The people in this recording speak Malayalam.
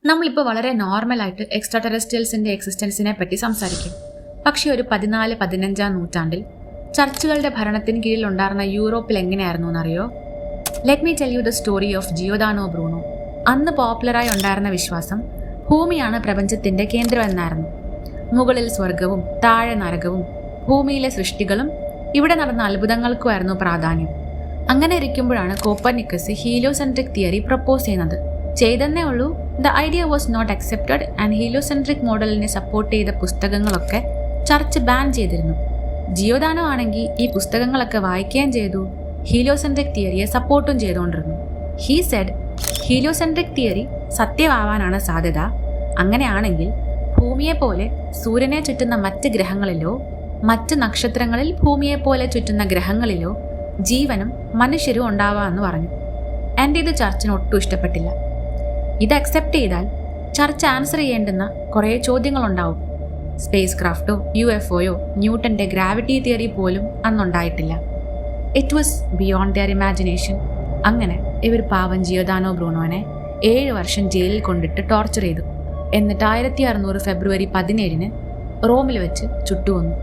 നമ്മളിപ്പോൾ വളരെ നോർമലായിട്ട് എക്സ്ട്രാ ടെറസ്ട്രിയൽസിൻ്റെ എക്സിസ്റ്റൻസിനെ പറ്റി സംസാരിക്കും. പക്ഷേ ഒരു 14-15 നൂറ്റാണ്ടിൽ ചർച്ചുകളുടെ ഭരണത്തിന് കീഴിലുണ്ടായിരുന്ന യൂറോപ്പിൽ എങ്ങനെയായിരുന്നു എന്നറിയോ? Let me tell you the story of Giordano Bruno. അന്ന് പോപ്പുലറായി ഉണ്ടായിരുന്ന വിശ്വാസം ഭൂമിയാണ് പ്രപഞ്ചത്തിൻ്റെ കേന്ദ്രം എന്നായിരുന്നു. മുകളിൽ സ്വർഗവും താഴെ നരകവും ഭൂമിയിലെ സൃഷ്ടികളും ഇവിടെ നടന്ന അത്ഭുതങ്ങൾക്കുമായിരുന്നു പ്രാധാന്യം. അങ്ങനെ ഇരിക്കുമ്പോഴാണ് കോപ്പർനിക്കസ് ഹീലിയോസെൻട്രിക് തിയറി പ്രപ്പോസ് ചെയ്യുന്നത്. ചെയ്തെന്നേ ഉള്ളൂ, the idea was not accepted and heliocentric മോഡലിനെ സപ്പോർട്ട് ചെയ്ത പുസ്തകങ്ങളൊക്കെ ചർച്ച് ബാൻ ചെയ്തിരുന്നു. ജിയോദാനോ ആണെങ്കിൽ ഈ പുസ്തകങ്ങളൊക്കെ വായിക്കുകയും ചെയ്തു, ഹീലിയോസെൻട്രിക് തിയറിയെ സപ്പോർട്ടും ചെയ്തുകൊണ്ടിരുന്നു. ഹീ സെഡ് ഹീലിയോസെൻട്രിക് തിയറി സത്യമാവാനാണ് സാധ്യത. അങ്ങനെയാണെങ്കിൽ ഭൂമിയെപ്പോലെ സൂര്യനെ ചുറ്റുന്ന മറ്റ് ഗ്രഹങ്ങളിലോ മറ്റ് നക്ഷത്രങ്ങളിൽ ഭൂമിയെപ്പോലെ ചുറ്റുന്ന ഗ്രഹങ്ങളിലോ ജീവനും മനുഷ്യരും ഉണ്ടാവാമെന്ന് പറഞ്ഞു. എൻ്റെ ഇത് ചർച്ചിന് ഒട്ടും ഇഷ്ടപ്പെട്ടില്ല. ഇത് അക്സെപ്റ്റ് ചെയ്താൽ ചർച്ച് ആൻസർ ചെയ്യേണ്ടുന്ന കുറേ ചോദ്യങ്ങളുണ്ടാവും. സ്പേസ് ക്രാഫ്റ്റോ UFOയോ ന്യൂട്ടൻ്റെ ഗ്രാവിറ്റി തിയറി പോലും അന്നുണ്ടായിട്ടില്ല. It was beyond their imagination. അങ്ങനെ ഇവർ പാവം ജിയോദാനോ ബ്രൂണോനെ 7 വർഷം ജയിലിൽ കൊണ്ടിട്ട് ടോർച്ചർ ചെയ്തു. എന്നിട്ട് 1600 ഫെബ്രുവരി 17 റോമിൽ വെച്ച് ചുട്ടുകൊന്നു.